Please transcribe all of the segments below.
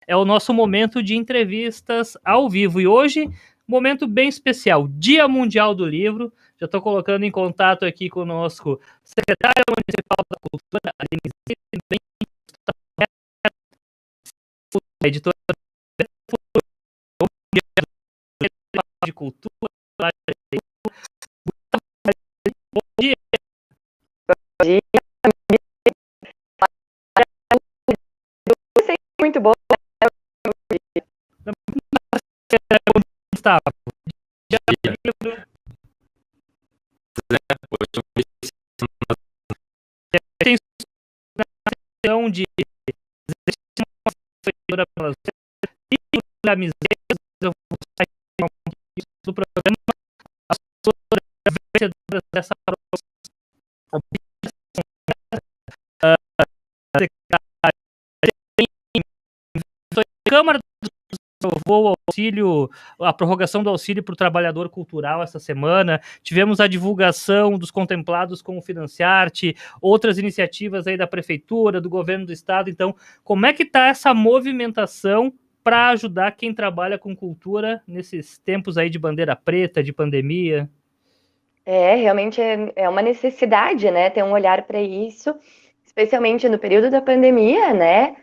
é o nosso momento de entrevistas ao vivo. E hoje, momento bem especial, Dia Mundial do Livro. Já estou colocando em contato aqui conosco secretária municipal da Cultura, Aline Zilli, editora de cultura. Bom dia. Muito bom. Gustavo. Tem uma de do programa dessa Câmara aprovou o auxílio, a prorrogação do auxílio para o trabalhador cultural essa semana. Tivemos a divulgação dos contemplados com o Financiarte, outras iniciativas aí da prefeitura, do governo do estado. Então, como é que está essa movimentação para ajudar quem trabalha com cultura nesses tempos aí de bandeira preta, de pandemia? Realmente é uma necessidade, né, ter um olhar para isso, especialmente no período da pandemia, né,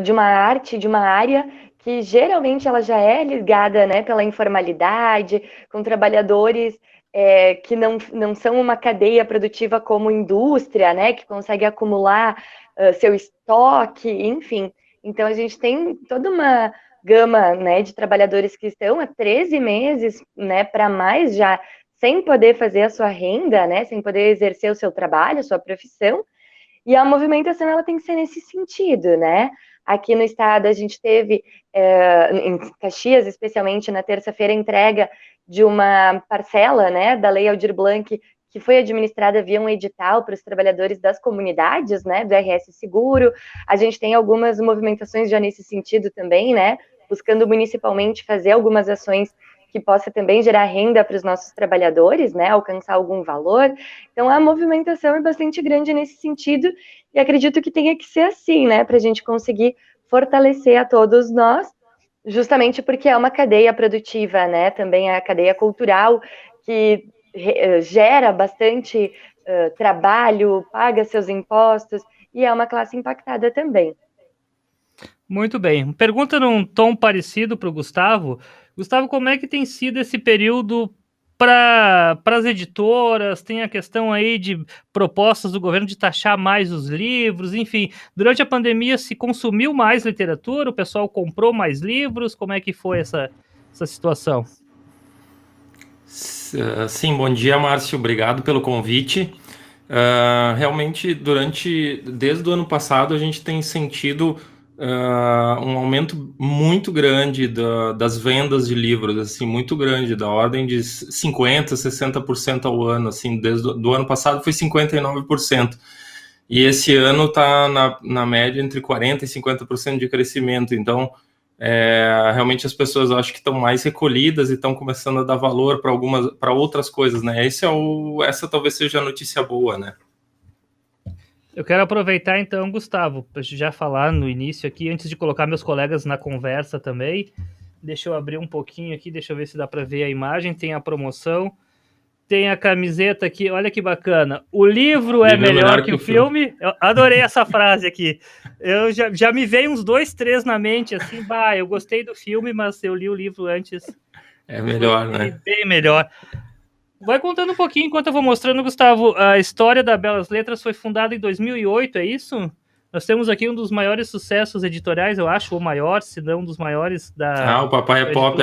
de uma arte, de uma área que geralmente ela já é ligada, né, pela informalidade, com trabalhadores que não são uma cadeia produtiva como indústria, né, que consegue acumular seu estoque, enfim. Então a gente tem toda uma gama, né, de trabalhadores que estão há 13 meses, né, para mais já sem poder fazer a sua renda, né, sem poder exercer o seu trabalho, a sua profissão, e a movimentação ela tem que ser nesse sentido, né? Aqui no estado a gente teve, em Caxias, especialmente na terça-feira, entrega de uma parcela, né, da Lei Aldir Blanc, que foi administrada via um edital para os trabalhadores das comunidades, né, do RS Seguro. A gente tem algumas movimentações já nesse sentido também, né, buscando municipalmente fazer algumas ações que possa também gerar renda para os nossos trabalhadores, né, alcançar algum valor. Então, a movimentação é bastante grande nesse sentido e acredito que tenha que ser assim, né, para a gente conseguir fortalecer a todos nós, justamente porque é uma cadeia produtiva, né, também a cadeia cultural que gera bastante trabalho, paga seus impostos e é uma classe impactada também. Muito bem. Pergunta num tom parecido para o Gustavo. Gustavo, como é que tem sido esse período para as editoras? Tem a questão aí de propostas do governo de taxar mais os livros, enfim. Durante a pandemia se consumiu mais literatura, o pessoal comprou mais livros, como é que foi essa situação? Sim, bom dia, Márcio, obrigado pelo convite. Realmente, desde o ano passado, a gente tem sentido um aumento muito grande das vendas de livros, assim, muito grande, da ordem de 50%, 60% ao ano, assim, desde do ano passado foi 59%. E esse ano está na média entre 40% e 50% de crescimento, então realmente as pessoas acho que estão mais recolhidas e estão começando a dar valor para outras coisas, né? Essa talvez seja a notícia boa, né? Eu quero aproveitar então, Gustavo, para já falar no início aqui, antes de colocar meus colegas na conversa também. Deixa eu abrir um pouquinho aqui, deixa eu ver se dá para ver a imagem. Tem a promoção, tem a camiseta aqui, olha que bacana. O livro é melhor que o filme. Eu adorei essa frase aqui. Eu já me veio uns 2, 3 na mente, assim, eu gostei do filme, mas eu li o livro antes. É melhor, né? Bem melhor. Vai contando um pouquinho enquanto eu vou mostrando, Gustavo. A história da Belas Letras foi fundada em 2008, é isso? Nós temos aqui um dos maiores sucessos editoriais, eu acho, o maior, se não um dos maiores da... o Papai é Pop.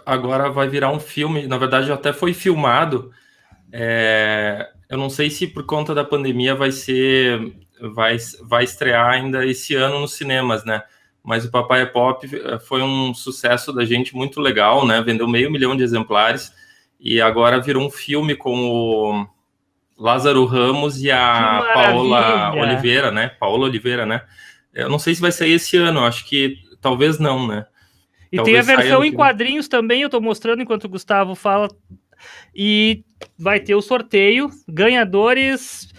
Agora vai virar um filme. Na verdade, até foi filmado. Eu não sei se por conta da pandemia vai estrear ainda esse ano nos cinemas, né? Mas o Papai é Pop foi um sucesso da gente muito legal, né? Vendeu 500 mil de exemplares e agora virou um filme com o Lázaro Ramos e a Paola Oliveira, né? Eu não sei se vai sair esse ano, acho que talvez não, né? E talvez tem a versão em quadrinhos também, eu tô mostrando enquanto o Gustavo fala. E vai ter o sorteio, ganhadores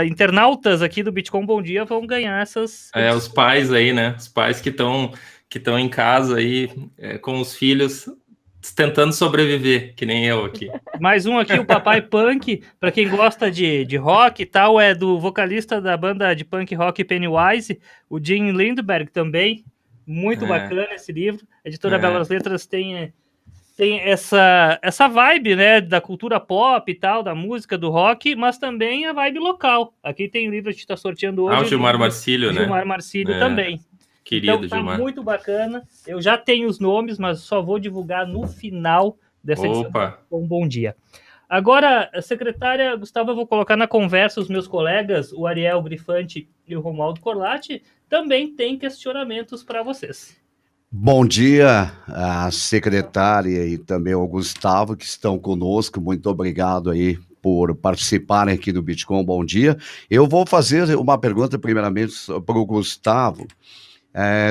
internautas aqui do Bitcoin Bom Dia vão ganhar essas... Os pais aí, né? Os pais que estão em casa aí com os filhos tentando sobreviver, que nem eu aqui. Mais um aqui, o Papai Punk, para quem gosta de rock e tal, é do vocalista da banda de punk rock Pennywise, o Jim Lindberg também. Muito bacana esse livro. A editora Belas Letras tem essa vibe, né, da cultura pop e tal, da música, do rock, mas também a vibe local. Aqui tem o livro que a gente está sorteando hoje. O Gilmar Marcílio, né? Gilmar Marcílio também. Querido então, tá Gilmar. Muito bacana. Eu já tenho os nomes, mas só vou divulgar no final dessa edição. Um bom dia. Agora, secretária Gustavo, eu vou colocar na conversa os meus colegas, o Ariel Grifante e o Romualdo Corlatti, também têm questionamentos para vocês. Bom dia, a secretária e também o Gustavo, que estão conosco. Muito obrigado aí por participarem aqui do Bitcoin Bom Dia. Eu vou fazer uma pergunta primeiramente para o Gustavo.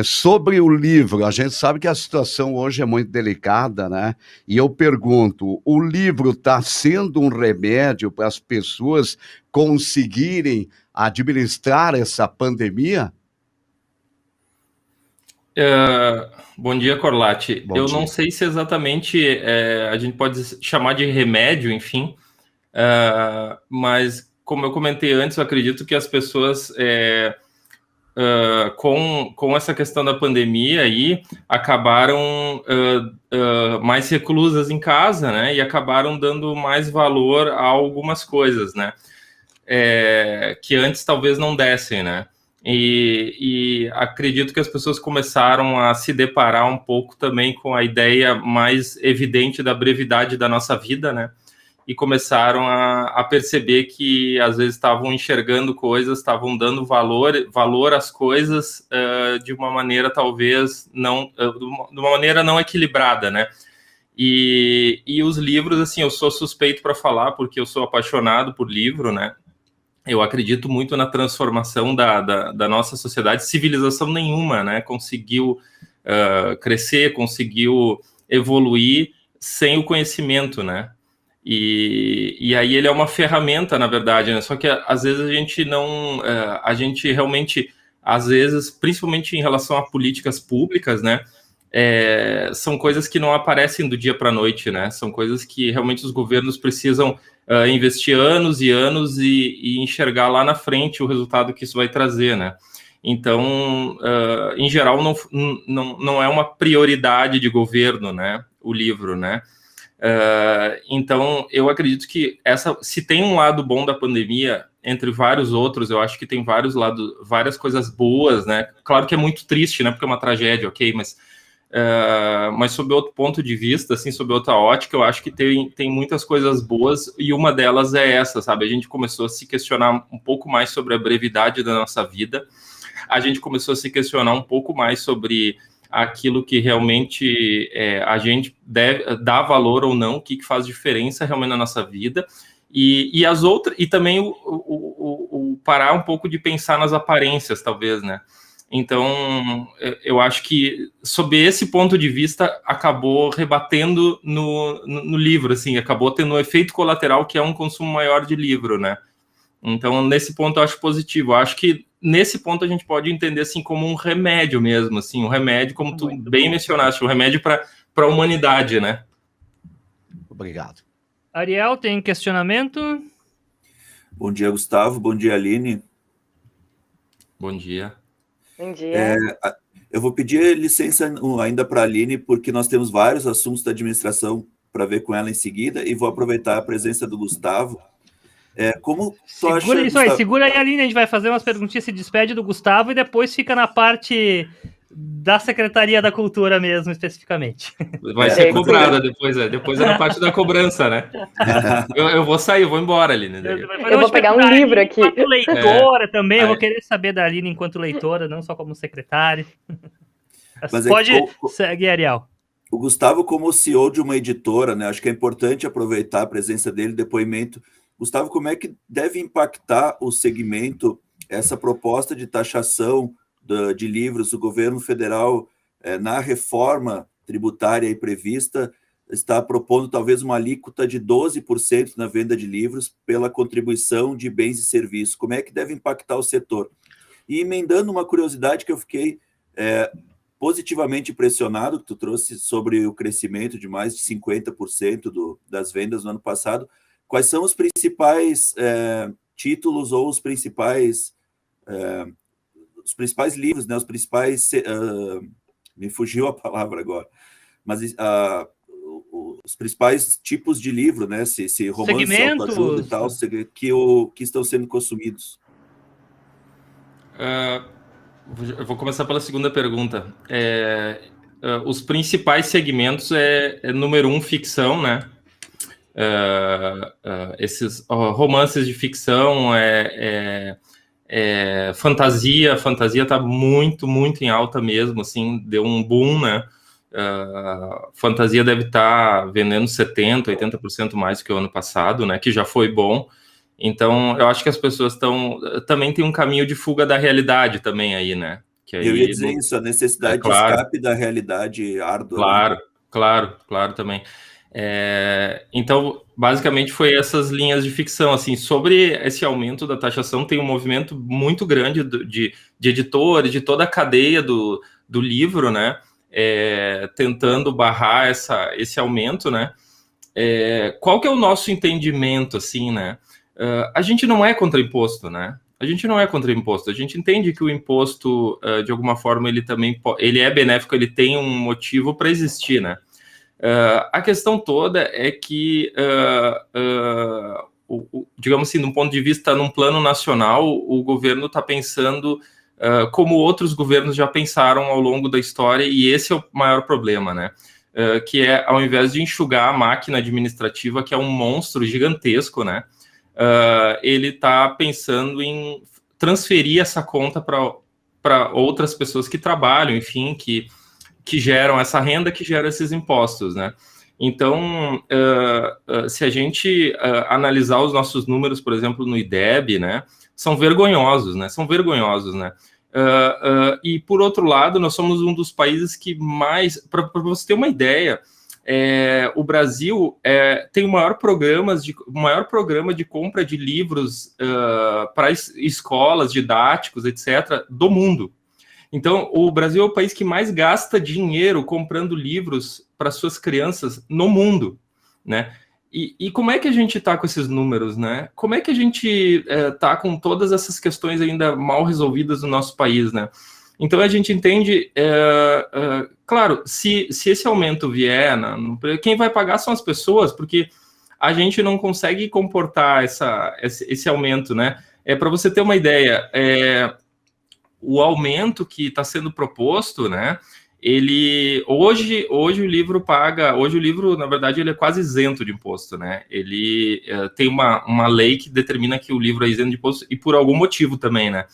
Sobre o livro, a gente sabe que a situação hoje é muito delicada, né? E eu pergunto, o livro está sendo um remédio para as pessoas conseguirem administrar essa pandemia? Bom dia, Corlatti. Eu não sei se exatamente a gente pode chamar de remédio, enfim, mas como eu comentei antes, eu acredito que as pessoas... com essa questão da pandemia aí, acabaram mais reclusas em casa, né, e acabaram dando mais valor a algumas coisas, né, que antes talvez não dessem, né, e acredito que as pessoas começaram a se deparar um pouco também com a ideia mais evidente da brevidade da nossa vida, né, e começaram a perceber que às vezes estavam enxergando coisas, estavam dando valor às coisas de uma maneira talvez não, de uma maneira não equilibrada, né? E os livros, assim, eu sou suspeito para falar porque eu sou apaixonado por livro, né? Eu acredito muito na transformação da nossa sociedade. Civilização nenhuma, né? Conseguiu crescer, conseguiu evoluir sem o conhecimento, né? E aí ele é uma ferramenta, na verdade, né? Só que às vezes a gente não... a gente realmente, às vezes, principalmente em relação a políticas públicas, né? São coisas que não aparecem do dia para a noite, né? São coisas que realmente os governos precisam investir anos e anos e enxergar lá na frente o resultado que isso vai trazer, né? Então, em geral, não é uma prioridade de governo, né? O livro, né? Então, eu acredito que se tem um lado bom da pandemia, entre vários outros, eu acho que tem várias coisas boas, né? Claro que é muito triste, né? Porque é uma tragédia, ok? Mas sob outro ponto de vista, assim, sob outra ótica, eu acho que tem muitas coisas boas e uma delas é essa, sabe? A gente começou a se questionar um pouco mais sobre a brevidade da nossa vida, a gente começou a se questionar um pouco mais sobre aquilo que realmente a gente deve dar valor ou não, o que faz diferença realmente na nossa vida, e as outras, e também o parar um pouco de pensar nas aparências, talvez, né? Então, eu acho que, sob esse ponto de vista, acabou rebatendo no livro, assim, acabou tendo um efeito colateral que é um consumo maior de livro, né? Então, nesse ponto, eu acho positivo. Eu acho que, nesse ponto, a gente pode entender, assim, como um remédio mesmo, assim, um remédio, como tu bem mencionaste, um remédio para a humanidade, né? Obrigado. Ariel, tem questionamento? Bom dia, Gustavo. Bom dia, Aline. Bom dia. Bom dia. Eu vou pedir licença ainda para a Aline, porque nós temos vários assuntos da administração para ver com ela em seguida, e vou aproveitar a presença do Gustavo. Como tu acha, segura isso Gustavo? aí, segura aí, Aline, a gente vai fazer umas perguntinhas, se despede do Gustavo e depois fica na parte da Secretaria da Cultura mesmo, especificamente. Vai ser cobrada depois é na parte da cobrança, né? eu vou sair, eu vou embora, Aline. Eu vou pegar um livro aqui. Enquanto leitora também, eu vou querer saber da Aline enquanto leitora, não só como secretária. Mas pode seguir, Ariel. O Gustavo, como CEO de uma editora, né, acho que é importante aproveitar a presença dele, depoimento. Gustavo, como é que deve impactar o segmento essa proposta de taxação de livros do governo federal na reforma tributária aí prevista? está propondo talvez uma alíquota de 12% na venda de livros pela contribuição de bens e serviços. Como é que deve impactar o setor? E emendando uma curiosidade que eu fiquei positivamente impressionado, que tu trouxe sobre o crescimento de mais de 50% das vendas no ano passado, quais são os principais títulos ou os principais livros, né? Os principais... me fugiu a palavra agora, mas os principais tipos de livro, né? Se romance, autoajuda e tal, que estão sendo consumidos. Eu vou começar pela segunda pergunta. Os principais segmentos número 1, ficção, né? Esses romances de ficção, fantasia está muito, muito em alta mesmo, assim, deu um boom, né? Fantasia deve estar vendendo 70%, 80% mais que o ano passado, né? Que já foi bom. Então, eu acho que as pessoas também tem um caminho de fuga da realidade também aí, né? Que aí, eu ia dizer isso, a necessidade de escape da realidade árdua. Claro, também. Então, basicamente, foi essas linhas de ficção. Assim, sobre esse aumento da taxação, tem um movimento muito grande de editores, de toda a cadeia do livro, né? Tentando barrar esse aumento, né? Qual que é o nosso entendimento, assim, né? A gente não é contra imposto, né? A gente não é contra imposto. A gente entende que o imposto, de alguma forma, ele é benéfico, ele tem um motivo para existir, né? A questão toda é que, digamos assim, de um ponto de vista, num plano nacional, o governo está pensando como outros governos já pensaram ao longo da história, e esse é o maior problema, né? Que ao invés de enxugar a máquina administrativa, que é um monstro gigantesco, né? Ele está pensando em transferir essa conta para outras pessoas que trabalham, enfim, que geram essa renda, que geram esses impostos, né? Então, se a gente analisar os nossos números, por exemplo, no IDEB, né, são vergonhosos, né? E, por outro lado, nós somos um dos países que mais... Para você ter uma ideia, o Brasil tem o maior programa de compra de livros para escolas, didáticos, etc., do mundo. Então, o Brasil é o país que mais gasta dinheiro comprando livros para suas crianças no mundo, né? E como é que a gente está com esses números, né? Como é que a gente está com todas essas questões ainda mal resolvidas no nosso país, né? Então, a gente entende, claro, se esse aumento vier, quem vai pagar são as pessoas, porque a gente não consegue comportar esse aumento, né? Para você ter uma ideia, o aumento que está sendo proposto, né? Hoje o livro na verdade, ele é quase isento de imposto, né? Ele tem uma lei que determina que o livro é isento de imposto, e por algum motivo também, né?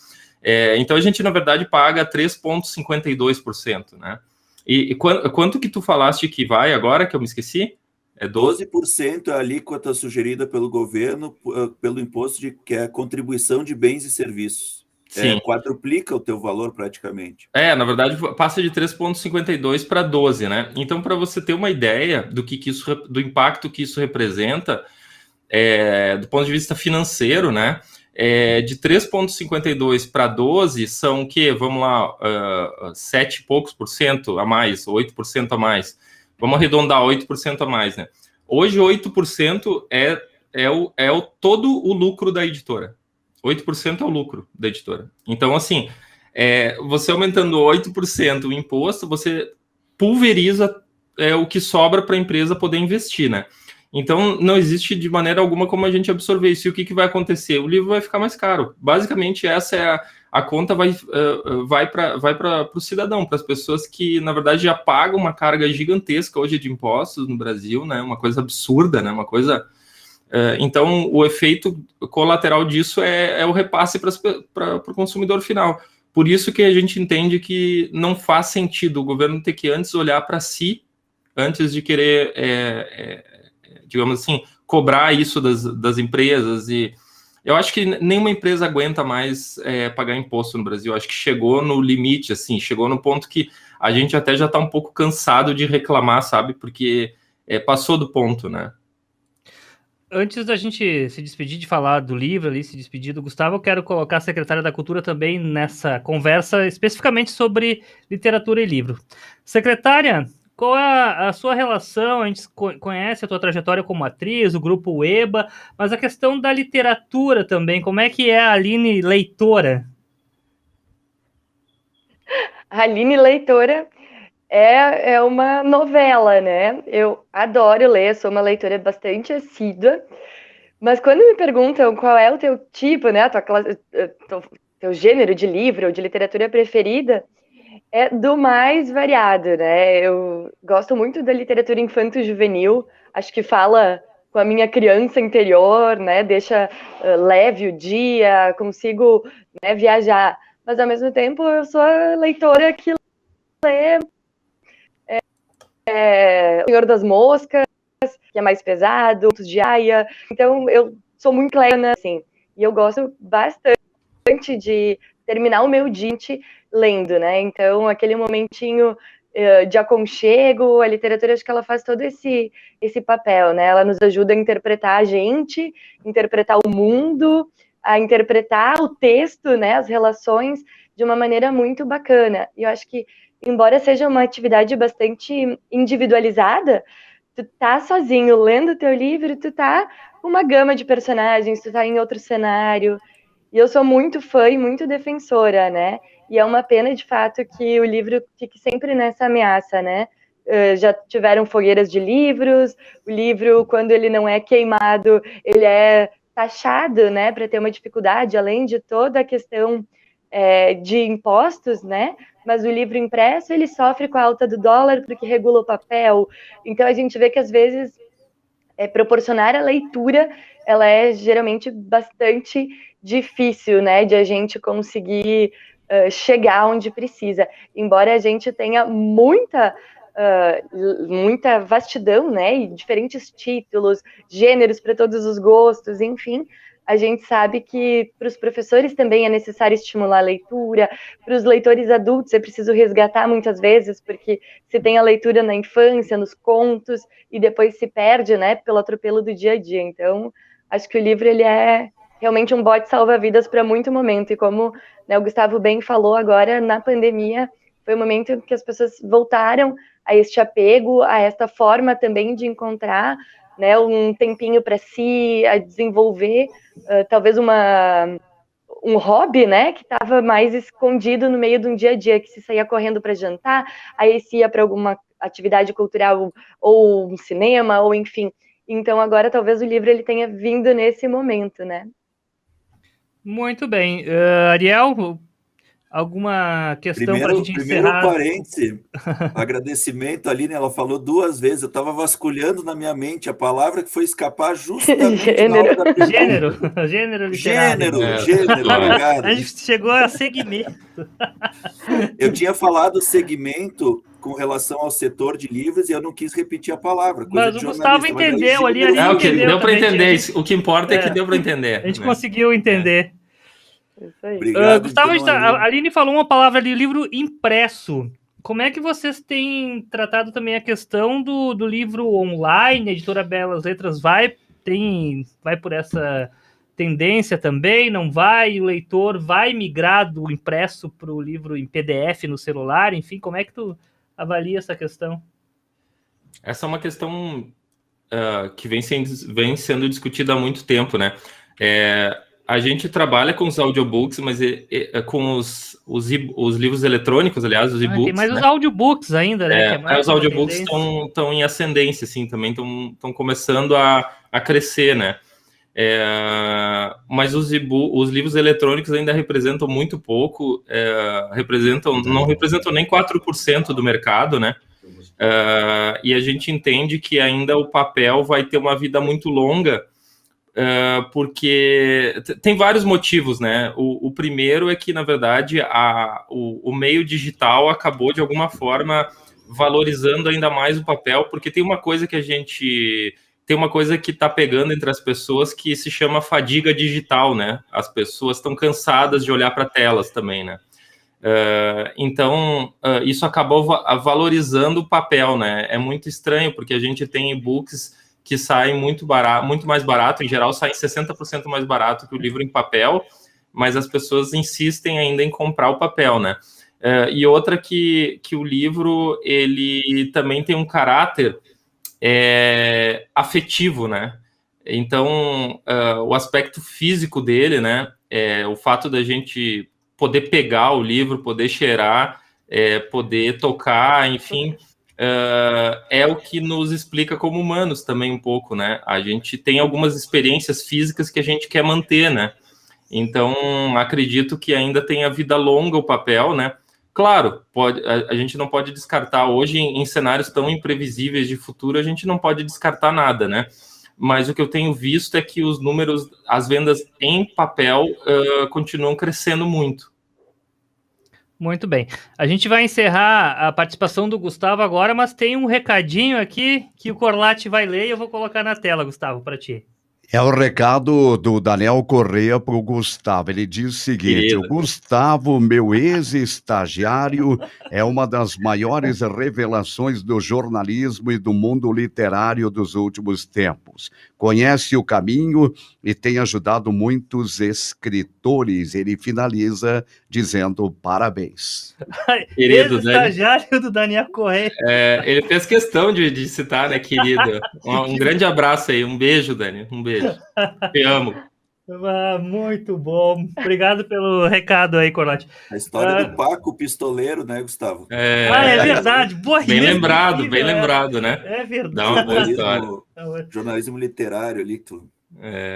Então a gente, na verdade, paga 3,52%, né? E quanto que tu falaste que vai agora, que eu me esqueci? 12% é a alíquota sugerida pelo governo pelo imposto que é a contribuição de bens e serviços. Sim. Quadruplica o teu valor praticamente. Na verdade, passa de 3,52 para 12, né? Então, para você ter uma ideia do impacto que isso representa, do ponto de vista financeiro, né? De 3,52 para 12 são o quê? Vamos lá, 7 e poucos por cento a mais, 8% a mais. Vamos arredondar 8% a mais, né? Hoje, 8% é todo o lucro da editora. 8% é o lucro da editora. Então, assim, você aumentando 8% o imposto, você pulveriza o que sobra para a empresa poder investir, né? Então, não existe de maneira alguma como a gente absorver isso. E o que vai acontecer? O livro vai ficar mais caro. Basicamente, essa é a conta vai para o cidadão, para as pessoas que, na verdade, já pagam uma carga gigantesca hoje de impostos no Brasil, né? Uma coisa absurda, né? Uma coisa... Então, o efeito colateral disso é o repasse para o consumidor final. Por isso que a gente entende que não faz sentido o governo ter que antes olhar para si, antes de querer, digamos assim, cobrar isso das empresas. E eu acho que nenhuma empresa aguenta mais pagar imposto no Brasil. Eu acho que chegou no limite, assim, chegou no ponto que a gente até já está um pouco cansado de reclamar, sabe? Porque passou do ponto, né? Antes da gente se despedir de falar do livro ali, se despedir do Gustavo, eu quero colocar a secretária da Cultura também nessa conversa, especificamente sobre literatura e livro. Secretária, qual é a sua relação? A gente conhece a tua trajetória como atriz, o grupo EBA, mas a questão da literatura também, como é que é a Aline leitora? A Aline leitora é uma novela, né? Eu adoro ler, sou uma leitora bastante assídua, mas quando me perguntam qual é o teu tipo, né, teu gênero de livro ou de literatura preferida, é do mais variado, né? Eu gosto muito da literatura infanto-juvenil, acho que fala com a minha criança interior, né? Deixa leve o dia, consigo, né, viajar. Mas ao mesmo tempo eu sou a leitora que lê O Senhor das Moscas, que é mais pesado, Contos de Aia. Então eu sou muito lena, assim, e eu gosto bastante de terminar o meu dia lendo, né? Então aquele momentinho de aconchego, a literatura, acho que ela faz todo esse papel, né? Ela nos ajuda a interpretar a gente, interpretar o mundo, a interpretar o texto, né? As relações de uma maneira muito bacana. E eu acho que, embora seja uma atividade bastante individualizada, tu tá sozinho lendo teu livro, tu tá com uma gama de personagens, tu tá em outro cenário. E eu sou muito fã e muito defensora, né? E é uma pena, de fato, que o livro fique sempre nessa ameaça, né? Já tiveram fogueiras de livros, o livro, quando ele não é queimado, ele é taxado, né? Para ter uma dificuldade, além de toda a questão de impostos, né? Mas o livro impresso, ele sofre com a alta do dólar porque regula o papel. Então, a gente vê que, às vezes, proporcionar a leitura, ela é geralmente bastante difícil, né, de a gente conseguir chegar onde precisa. Embora a gente tenha muita vastidão, né, e diferentes títulos, gêneros para todos os gostos, enfim, a gente sabe que para os professores também é necessário estimular a leitura, para os leitores adultos é preciso resgatar muitas vezes, porque se tem a leitura na infância, nos contos, e depois se perde, né, pelo atropelo do dia a dia. Então, acho que o livro, ele é realmente um bote salva-vidas para muito momento, e como, né, o Gustavo bem falou agora, na pandemia, foi o momento em que as pessoas voltaram a este apego, a esta forma também de encontrar, né, um tempinho para si, a desenvolver talvez um hobby, né, que estava mais escondido no meio de um dia a dia, que se saía correndo para jantar, aí se ia para alguma atividade cultural ou um cinema, ou enfim. Então agora talvez o livro ele tenha vindo nesse momento, né? Muito bem. Ariel, alguma questão para a gente encerrar? Primeiro parêntese, agradecimento, Aline, ela falou 2 vezes, eu estava vasculhando na minha mente a palavra que foi escapar justamente na hora da pergunta. Gênero literário. Gênero, obrigado. A gente chegou a segmento. Eu tinha falado segmento com relação ao setor de livros e eu não quis repetir a palavra. Mas o Gustavo entendeu ali. Deu para entender. O que importa é que deu para entender. A gente conseguiu entender. Isso aí. Obrigado, Gustavo, a Aline falou uma palavra ali, livro impresso. Como é que vocês têm tratado também a questão do livro online? A editora Belas Letras vai por essa tendência também? Não vai? O leitor vai migrar do impresso para o livro em PDF no celular? Enfim, como é que tu avalia essa questão? Essa é uma questão que vem sendo discutida há muito tempo, né? A gente trabalha com os audiobooks, mas com os livros eletrônicos, aliás, os e-books. Tem mais, né? Os audiobooks ainda, né? Os audiobooks estão em ascendência, assim, também estão começando a crescer, né? Mas os livros eletrônicos ainda representam muito pouco, não representam nem 4% do mercado, né? E a gente entende que ainda o papel vai ter uma vida muito longa, porque tem vários motivos, né? O primeiro é que, na verdade, o meio digital acabou, de alguma forma, valorizando ainda mais o papel, porque tem uma coisa que está pegando entre as pessoas que se chama fadiga digital, né? As pessoas estão cansadas de olhar para telas também, né? Então, isso acabou valorizando o papel, né? É muito estranho, porque a gente tem e-books que saem muito mais barato, em geral saem 60% mais barato que o livro em papel, mas as pessoas insistem ainda em comprar o papel, né? E outra que o livro, ele também tem um caráter afetivo, né? Então, o aspecto físico dele, né? O fato da gente poder pegar o livro, poder cheirar, poder tocar, enfim, é o que nos explica como humanos também um pouco, né? A gente tem algumas experiências físicas que a gente quer manter, né? Então, acredito que ainda tem a vida longa o papel, né? Claro, a gente não pode descartar hoje, em cenários tão imprevisíveis de futuro, a gente não pode descartar nada, né? Mas o que eu tenho visto é que os números, as vendas em papel continuam crescendo muito. Muito bem. A gente vai encerrar a participação do Gustavo agora, mas tem um recadinho aqui que o Corlatti vai ler e eu vou colocar na tela, Gustavo, para ti. É o recado do Daniel Correia para o Gustavo. Ele diz o seguinte: Querido. O Gustavo, meu ex-estagiário, é uma das maiores revelações do jornalismo e do mundo literário dos últimos tempos. Conhece o caminho e tem ajudado muitos escritores. Ele finaliza dizendo parabéns. Querido, ex-estagiário do Daniel Correia. Ele fez questão de citar, né, querido? Um grande abraço aí, um beijo, Dani, um beijo. Te amo. Muito bom. Obrigado pelo recado aí, Corlatti. A história do Paco Pistoleiro, né, Gustavo? É verdade. Boa, bem lembrado, né? É verdade. Dá uma boa história. Jornalismo literário ali, tu.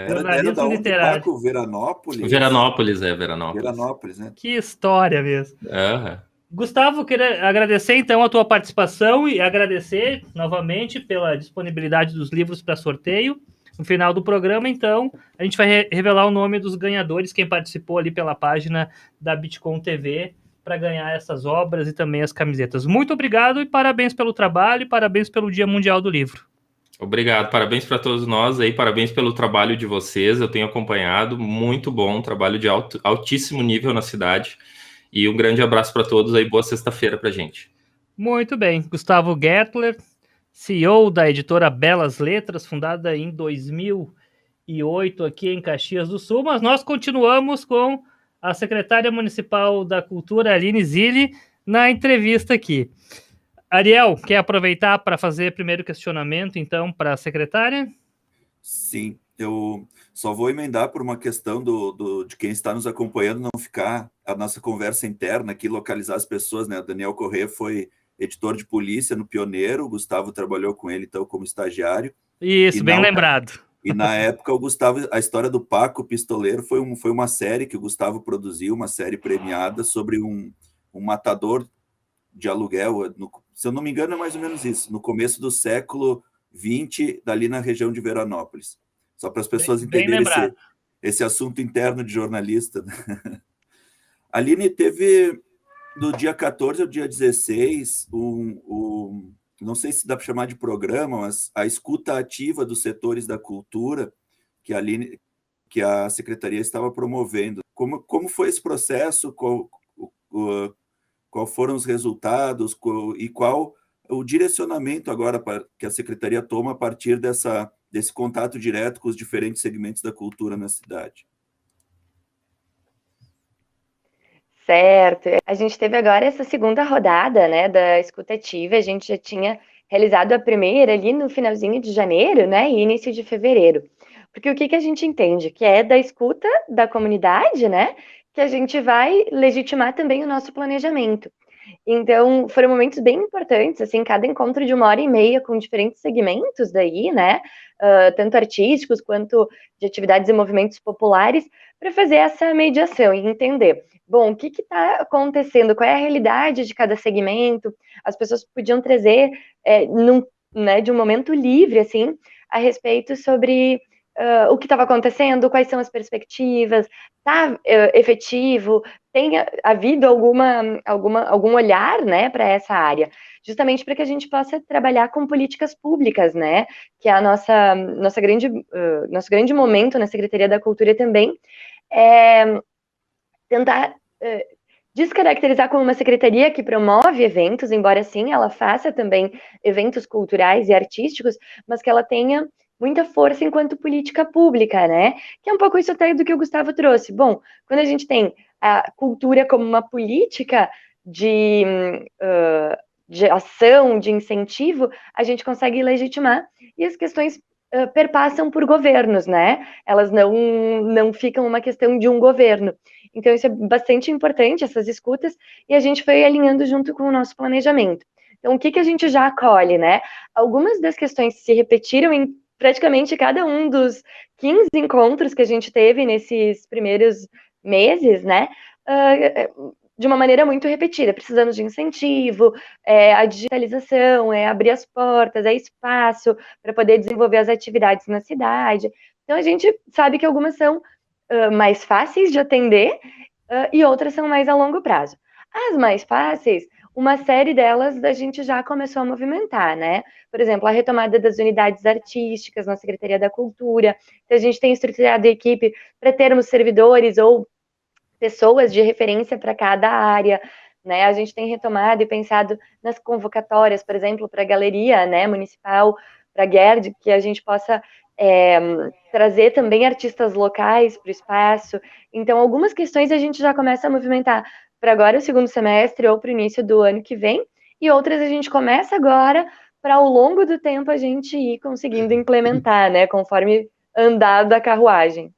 Jornalismo era da onde, literário. Paco? Veranópolis? Veranópolis. Veranópolis, né? Que história mesmo. Uhum. Gustavo, queria agradecer então a tua participação e agradecer novamente pela disponibilidade dos livros para sorteio. No final do programa, então, a gente vai revelar o nome dos ganhadores, quem participou ali pela página da Bitcom TV para ganhar essas obras e também as camisetas. Muito obrigado e parabéns pelo trabalho e parabéns pelo Dia Mundial do Livro. Obrigado, parabéns para todos nós aí, parabéns pelo trabalho de vocês, eu tenho acompanhado, muito bom, trabalho de altíssimo nível na cidade, e um grande abraço para todos aí, boa sexta-feira para gente. Muito bem, Gustavo Gertler, CEO da editora Belas Letras, fundada em 2008 aqui em Caxias do Sul, mas nós continuamos com a secretária municipal da Cultura, Aline Zilli, na entrevista aqui. Ariel, quer aproveitar para fazer primeiro questionamento, então, para a secretária? Sim, eu só vou emendar por uma questão de quem está nos acompanhando, não ficar a nossa conversa interna aqui, localizar as pessoas, né? O Daniel Corrêa foi editor de polícia no Pioneiro, o Gustavo trabalhou com ele, então, como estagiário. Isso, bem lembrado. E na época, o Gustavo, a história do Paco Pistoleiro foi uma série que o Gustavo produziu, uma série premiada sobre um matador de aluguel, se eu não me engano é mais ou menos isso, no começo do século XX, dali na região de Veranópolis. Só para as pessoas entenderem esse assunto interno de jornalista. A Aline teve, do dia 14 ao dia 16, não sei se dá para chamar de programa, mas a escuta ativa dos setores da cultura que a Secretaria estava promovendo. Como foi esse processo? Qual foram os resultados e qual o direcionamento agora que a Secretaria toma a partir desse contato direto com os diferentes segmentos da cultura na cidade? Certo. A gente teve agora essa segunda rodada, né, da escuta ativa. A gente já tinha realizado a primeira ali no finalzinho de janeiro, né, e início de fevereiro. Porque o que a gente entende? Que é da escuta da comunidade, né, que a gente vai legitimar também o nosso planejamento. Então, foram momentos bem importantes, assim, cada encontro de 1h30 com diferentes segmentos daí, né, tanto artísticos quanto de atividades e movimentos populares, para fazer essa mediação e entender, bom, o que está acontecendo, qual é a realidade de cada segmento, as pessoas podiam trazer, de um momento livre, assim, a respeito sobre o que estava acontecendo, quais são as perspectivas, está efetivo, tem havido algum olhar, né, para essa área, justamente para que a gente possa trabalhar com políticas públicas, né, que é nosso grande momento na Secretaria da Cultura também, é tentar descaracterizar como uma secretaria que promove eventos, embora sim ela faça também eventos culturais e artísticos, mas que ela tenha muita força enquanto política pública, né? Que é um pouco isso até do que o Gustavo trouxe. Bom, quando a gente tem a cultura como uma política de, de ação, de incentivo, a gente consegue legitimar e as questões perpassam por governos, né? Elas não ficam uma questão de um governo. Então, isso é bastante importante, essas escutas, e a gente foi alinhando junto com o nosso planejamento. Então, o que a gente já acolhe, né? Algumas das questões se repetiram em praticamente cada um dos 15 encontros que a gente teve nesses primeiros meses, né? De uma maneira muito repetida, precisando de incentivo, a digitalização, abrir as portas, espaço para poder desenvolver as atividades na cidade. Então, a gente sabe que algumas são mais fáceis de atender e outras são mais a longo prazo. As mais fáceis, uma série delas a gente já começou a movimentar, né? Por exemplo, a retomada das unidades artísticas na Secretaria da Cultura. Então, a gente tem estruturado a equipe para termos servidores ou pessoas de referência para cada área, né? A gente tem retomado e pensado nas convocatórias, por exemplo, para a galeria, né, municipal, para a GERD, que a gente possa trazer também artistas locais para o espaço. Então, algumas questões a gente já começa a movimentar para agora o segundo semestre ou para o início do ano que vem, e outras a gente começa agora para ao longo do tempo a gente ir conseguindo implementar, né, conforme andar da carruagem.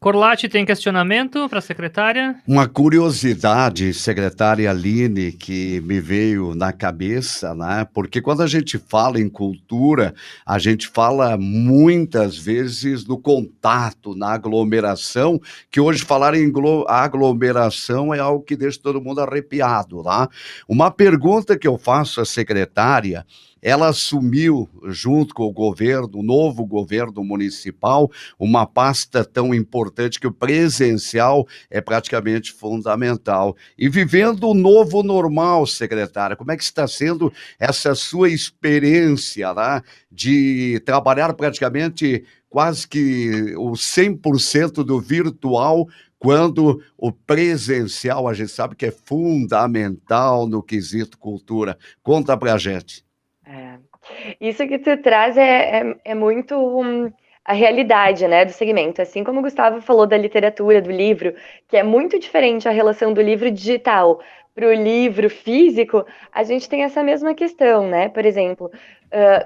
Corlatti tem questionamento para a secretária? Uma curiosidade, secretária Aline, que me veio na cabeça, né? Porque quando a gente fala em cultura, a gente fala muitas vezes no contato, na aglomeração, que hoje falar em aglomeração é algo que deixa todo mundo arrepiado, tá? Uma pergunta que eu faço à secretária: ela assumiu, junto com o governo, o novo governo municipal, uma pasta tão importante que o presencial é praticamente fundamental. E vivendo o novo normal, secretária, como é que está sendo essa sua experiência, né, de trabalhar praticamente quase que o 100% do virtual, quando o presencial a gente sabe que é fundamental no quesito cultura? Conta pra gente. Isso que tu traz é muito a realidade, né, do segmento. Assim como o Gustavo falou da literatura, do livro, que é muito diferente a relação do livro digital para o livro físico, a gente tem essa mesma questão, né? Por exemplo,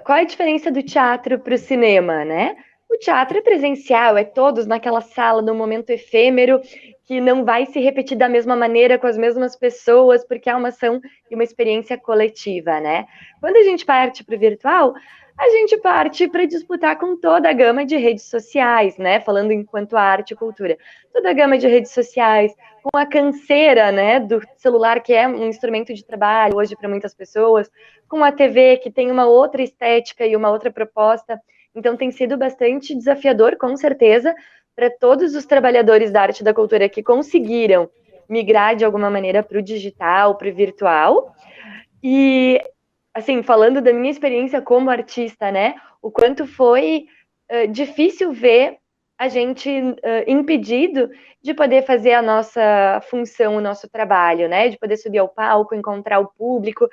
qual é a diferença do teatro para o cinema, né? O teatro é presencial, é todos naquela sala, num momento efêmero, que não vai se repetir da mesma maneira, com as mesmas pessoas, porque é uma ação e uma experiência coletiva, né? Quando a gente parte para o virtual, a gente parte para disputar com toda a gama de redes sociais, né? Falando enquanto arte e cultura. Toda a gama de redes sociais, com a canseira, né, do celular, que é um instrumento de trabalho hoje para muitas pessoas, com a TV, que tem uma outra estética e uma outra proposta. Então, tem sido bastante desafiador, com certeza, para todos os trabalhadores da arte e da cultura que conseguiram migrar de alguma maneira para o digital, para o virtual. E, assim, falando da minha experiência como artista, né, o quanto foi difícil ver a gente impedido de poder fazer a nossa função, o nosso trabalho, né, de poder subir ao palco, encontrar o público.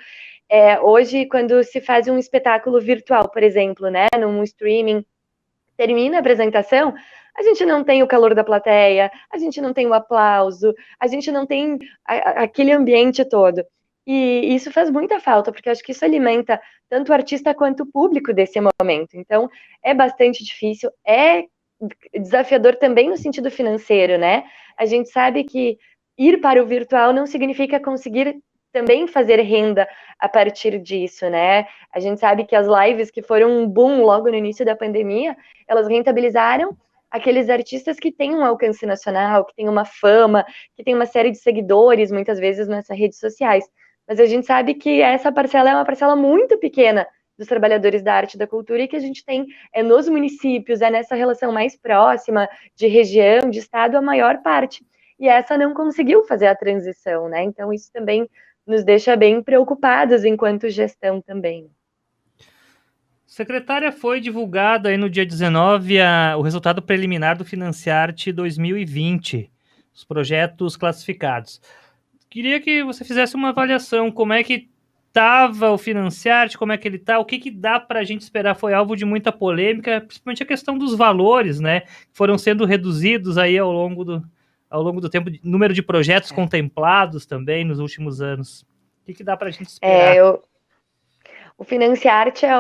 Hoje, quando se faz um espetáculo virtual, por exemplo, né, num streaming, termina a apresentação, a gente não tem o calor da plateia, a gente não tem o aplauso, a gente não tem aquele ambiente todo. E isso faz muita falta, porque acho que isso alimenta tanto o artista quanto o público desse momento. Então, é bastante difícil, é desafiador também no sentido financeiro, né? A gente sabe que ir para o virtual não significa conseguir também fazer renda a partir disso, né? A gente sabe que as lives que foram um boom logo no início da pandemia, elas rentabilizaram aqueles artistas que têm um alcance nacional, que têm uma fama, que têm uma série de seguidores, muitas vezes nessas redes sociais. Mas a gente sabe que essa parcela é uma parcela muito pequena dos trabalhadores da arte e da cultura, e que a gente tem nos municípios, nessa relação mais próxima, de região, de estado, a maior parte. E essa não conseguiu fazer a transição, né? Então isso também nos deixa bem preocupados enquanto gestão também. Secretária, foi divulgado aí no dia 19 o resultado preliminar do Financiarte 2020. os projetos classificados. Queria que você fizesse uma avaliação, como é que estava o Financiarte, como é que ele está, o que dá para a gente esperar. Foi alvo de muita polêmica, principalmente a questão dos valores, né, que foram sendo reduzidos aí ao longo do tempo, número de projetos contemplados também nos últimos anos. O que dá para a gente esperar? O Financiarte é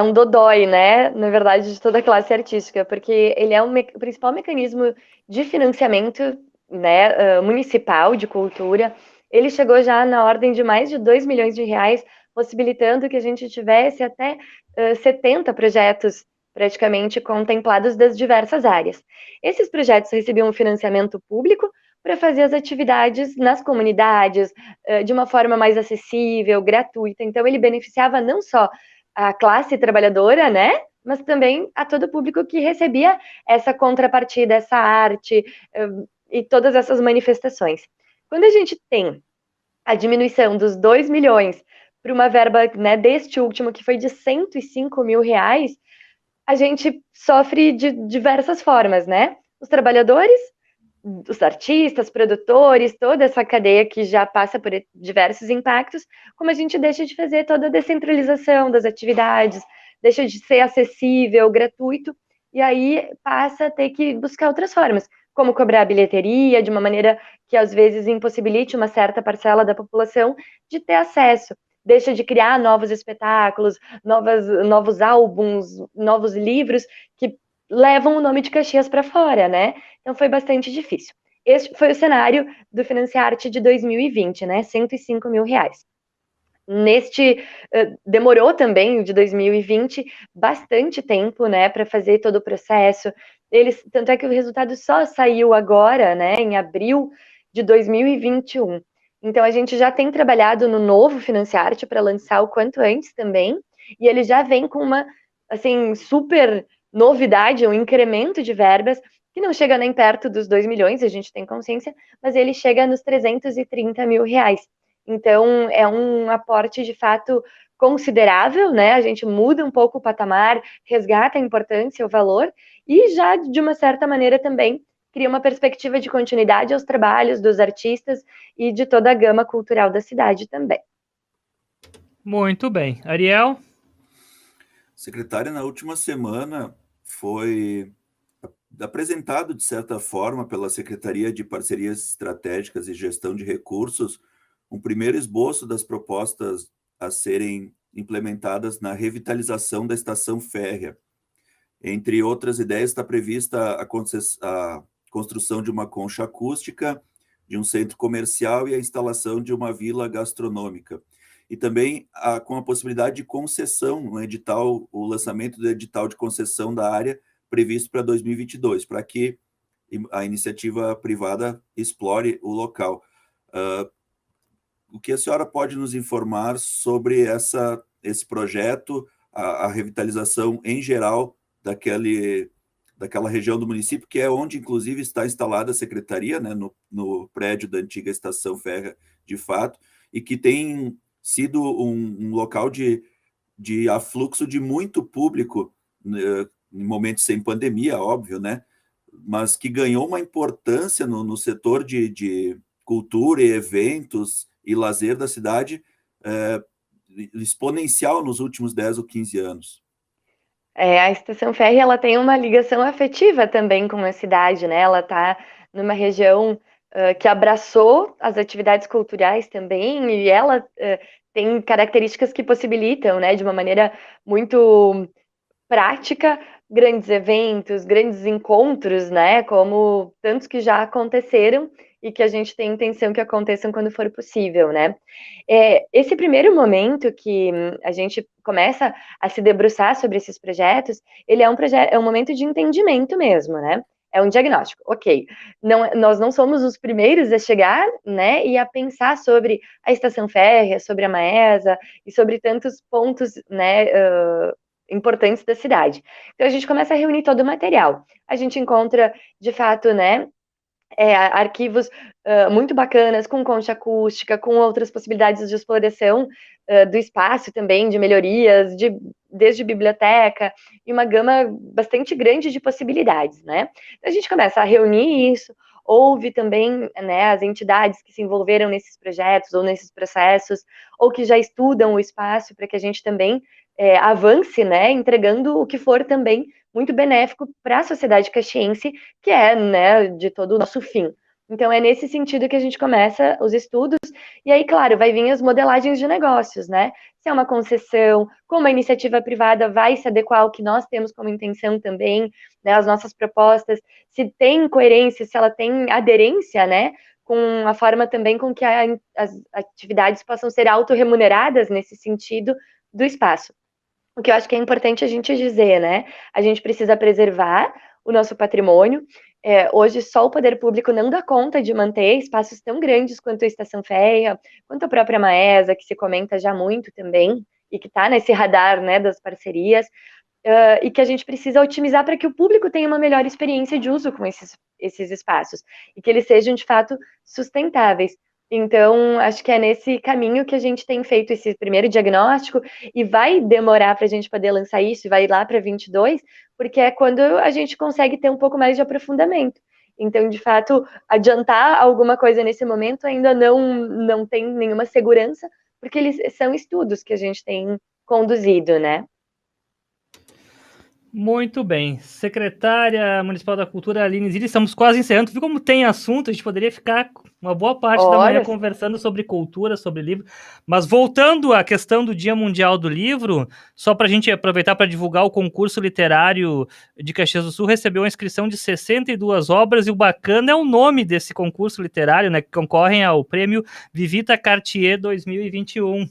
um dodói, né, na verdade, de toda a classe artística, porque ele é o principal mecanismo de financiamento, né, municipal de cultura. Ele chegou já na ordem de mais de 2 milhões de reais, possibilitando que a gente tivesse até 70 projetos praticamente contemplados das diversas áreas. Esses projetos recebiam um financiamento público para fazer as atividades nas comunidades, de uma forma mais acessível, gratuita. Então, ele beneficiava não só a classe trabalhadora, né, mas também a todo o público que recebia essa contrapartida, essa arte e todas essas manifestações. Quando a gente tem a diminuição dos 2 milhões para uma verba, né, deste último, que foi de 105 mil reais, a gente sofre de diversas formas, né? Os trabalhadores, os artistas, produtores, toda essa cadeia que já passa por diversos impactos, como a gente deixa de fazer toda a descentralização das atividades, deixa de ser acessível, gratuito, e aí passa a ter que buscar outras formas, como cobrar a bilheteria de uma maneira que às vezes impossibilite uma certa parcela da população de ter acesso. Deixa de criar novos espetáculos, novos álbuns, novos livros que levam o nome de Caxias para fora, né? Então foi bastante difícil. Este foi o cenário do Financiarte de 2020, né? 105 mil reais. Demorou também, o de 2020, bastante tempo, né, para fazer todo o processo. Tanto é que o resultado só saiu agora, né, em abril de 2021. Então, a gente já tem trabalhado no novo Financiarte para lançar o quanto antes também, e ele já vem com uma, assim, super novidade, um incremento de verbas, que não chega nem perto dos 2 milhões, a gente tem consciência, mas ele chega nos 330 mil reais. Então, é um aporte, de fato, considerável, né? A gente muda um pouco o patamar, resgata a importância, o valor, e já, de uma certa maneira, também cria uma perspectiva de continuidade aos trabalhos dos artistas e de toda a gama cultural da cidade também. Muito bem. Ariel? Secretária, na última semana foi apresentado, de certa forma, pela Secretaria de Parcerias Estratégicas e Gestão de Recursos, um primeiro esboço das propostas a serem implementadas na revitalização da estação férrea. Entre outras ideias, está prevista a construção de uma concha acústica, de um centro comercial e a instalação de uma vila gastronômica. E também com a possibilidade de concessão no edital, o lançamento do edital de concessão da área previsto para 2022, para que a iniciativa privada explore o local. O que a senhora pode nos informar sobre esse projeto, a revitalização em geral daquela região do município, que é onde, inclusive, está instalada a secretaria, né, no prédio da antiga estação férrea, de fato, e que tem sido um local de afluxo de muito público, em momentos sem pandemia, óbvio, né? Mas que ganhou uma importância no setor de cultura e eventos e lazer da cidade exponencial nos últimos 10 ou 15 anos. A estação férrea, ela tem uma ligação afetiva também com a cidade, né? Ela está numa região que abraçou as atividades culturais também, e ela tem características que possibilitam, né, de uma maneira muito prática, grandes eventos, grandes encontros, né, como tantos que já aconteceram e que a gente tem intenção que aconteçam quando for possível, né. Esse primeiro momento que a gente começa a se debruçar sobre esses projetos, ele é um momento de entendimento mesmo, né, é um diagnóstico. Ok, nós não somos os primeiros a chegar, né, e a pensar sobre a estação férrea, sobre a Maesa e sobre tantos pontos, né, importantes da cidade. Então a gente começa a reunir todo o material. A gente encontra, de fato, né, arquivos muito bacanas, com concha acústica, com outras possibilidades de exploração do espaço também, de melhorias, desde biblioteca, e uma gama bastante grande de possibilidades, né? A gente começa a reunir isso, houve também, né, as entidades que se envolveram nesses projetos ou nesses processos, ou que já estudam o espaço para que a gente também avance, né, entregando o que for também muito benéfico para a sociedade caxiense, que é, né, de todo o nosso fim. Então, é nesse sentido que a gente começa os estudos, e aí, claro, vai vir as modelagens de negócios, né? Se é uma concessão, como a iniciativa privada vai se adequar ao que nós temos como intenção também, né, as nossas propostas, se tem coerência, se ela tem aderência, né, com a forma também com que as atividades possam ser autorremuneradas nesse sentido do espaço. O que eu acho que é importante a gente dizer, né? A gente precisa preservar o nosso patrimônio. Hoje, só o poder público não dá conta de manter espaços tão grandes quanto a Estação Férrea, quanto a própria Maesa, que se comenta já muito também, e que está nesse radar, né, das parcerias, e que a gente precisa otimizar para que o público tenha uma melhor experiência de uso com esses espaços, e que eles sejam, de fato, sustentáveis. Então, acho que é nesse caminho que a gente tem feito esse primeiro diagnóstico, e vai demorar para a gente poder lançar isso, e vai lá para 22, porque é quando a gente consegue ter um pouco mais de aprofundamento. Então, de fato, adiantar alguma coisa nesse momento ainda não tem nenhuma segurança, porque eles são estudos que a gente tem conduzido, né? Muito bem. Secretária Municipal da Cultura, Aline Zilli, estamos quase encerrando. Viu como tem assunto? A gente poderia ficar uma boa parte da manhã conversando sobre cultura, sobre livro. Mas voltando à questão do Dia Mundial do Livro, só para a gente aproveitar para divulgar o concurso literário de Caxias do Sul, recebeu uma inscrição de 62 obras, e o bacana é o nome desse concurso literário, né, que concorrem ao prêmio Vivita Cartier 2021.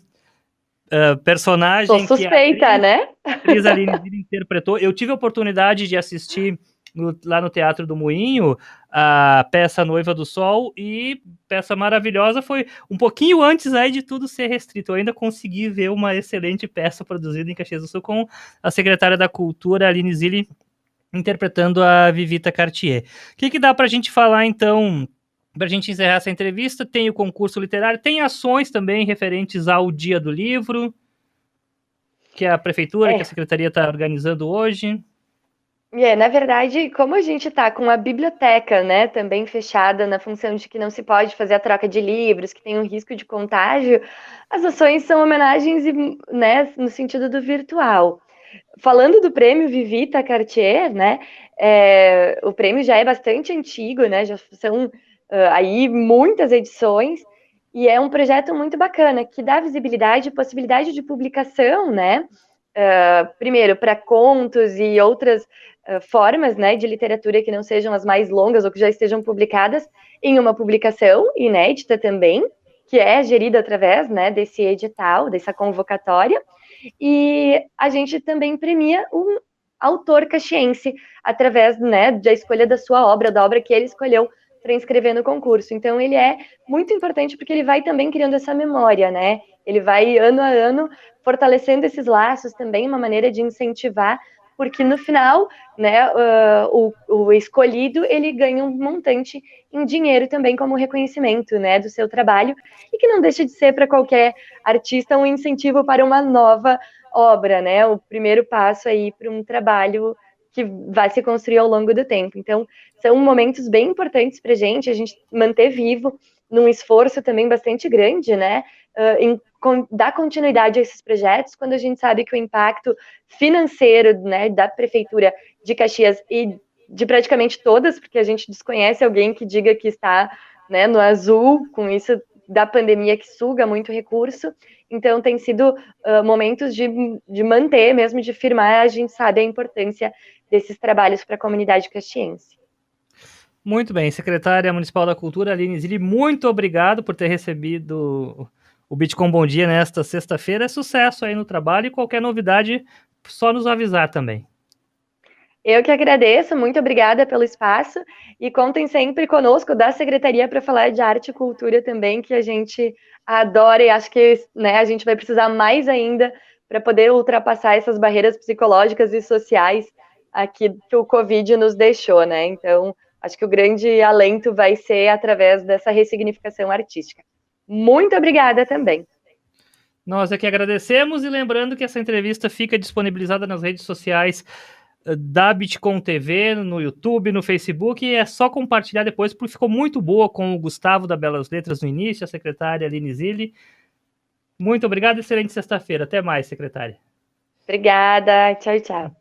Personagem Sou suspeita, né? A atriz Aline Zilli interpretou. Eu tive a oportunidade de assistir lá no Teatro do Moinho a peça Noiva do Sol, e peça maravilhosa. Foi um pouquinho antes aí de tudo ser restrito. Eu ainda consegui ver uma excelente peça produzida em Caxias do Sul com a secretária da Cultura, Aline Zilli, interpretando a Vivita Cartier. O que dá para a gente falar, então, para a gente encerrar essa entrevista? Tem o concurso literário, tem ações também referentes ao Dia do Livro, que a prefeitura, que a secretaria está organizando hoje. Na verdade, como a gente está com a biblioteca, né, também fechada na função de que não se pode fazer a troca de livros, que tem um risco de contágio, as ações são homenagens, né, no sentido do virtual. Falando do prêmio Vivita Cartier, né, o prêmio já é bastante antigo, né, já são aí muitas edições, e é um projeto muito bacana, que dá visibilidade e possibilidade de publicação, né, primeiro para contos e outras formas, né, de literatura que não sejam as mais longas ou que já estejam publicadas em uma publicação inédita também, que é gerida através, né, desse edital, dessa convocatória. E a gente também premia um autor caxiense através, né, da escolha da sua obra, da obra que ele escolheu para inscrever no concurso. Então, ele é muito importante porque ele vai também criando essa memória, né? Ele vai, ano a ano, fortalecendo esses laços também, uma maneira de incentivar, porque no final, né, o escolhido, ele ganha um montante em dinheiro também como reconhecimento, né, do seu trabalho, e que não deixa de ser para qualquer artista um incentivo para uma nova obra, né, o primeiro passo aí para um trabalho que vai se construir ao longo do tempo. Então, são momentos bem importantes para a gente manter vivo, num esforço também bastante grande, né, em dar continuidade a esses projetos, quando a gente sabe que o impacto financeiro, né, da Prefeitura de Caxias e de praticamente todas, porque a gente desconhece alguém que diga que está, né, no azul com isso da pandemia, que suga muito recurso. Então, tem sido momentos de manter, mesmo de firmar, a gente sabe a importância desses trabalhos para a comunidade caxiense. Muito bem, secretária Municipal da Cultura, Aline Zilli, muito obrigado por ter recebido o Bitcom Bom Dia nesta sexta-feira. É sucesso aí no trabalho, e qualquer novidade, só nos avisar também. Eu que agradeço, muito obrigada pelo espaço, e contem sempre conosco da Secretaria para falar de arte e cultura também, que a gente adora, e acho que, né, a gente vai precisar mais ainda para poder ultrapassar essas barreiras psicológicas e sociais aqui que o Covid nos deixou, né? Então, acho que o grande alento vai ser através dessa ressignificação artística. Muito obrigada também. Nós aqui agradecemos, e lembrando que essa entrevista fica disponibilizada nas redes sociais da Bitcom TV, no YouTube, no Facebook, e é só compartilhar depois, porque ficou muito boa com o Gustavo da Belas Letras no início, a secretária Aline Zilli. Muito obrigado, excelente sexta-feira. Até mais, secretária. Obrigada, tchau, tchau.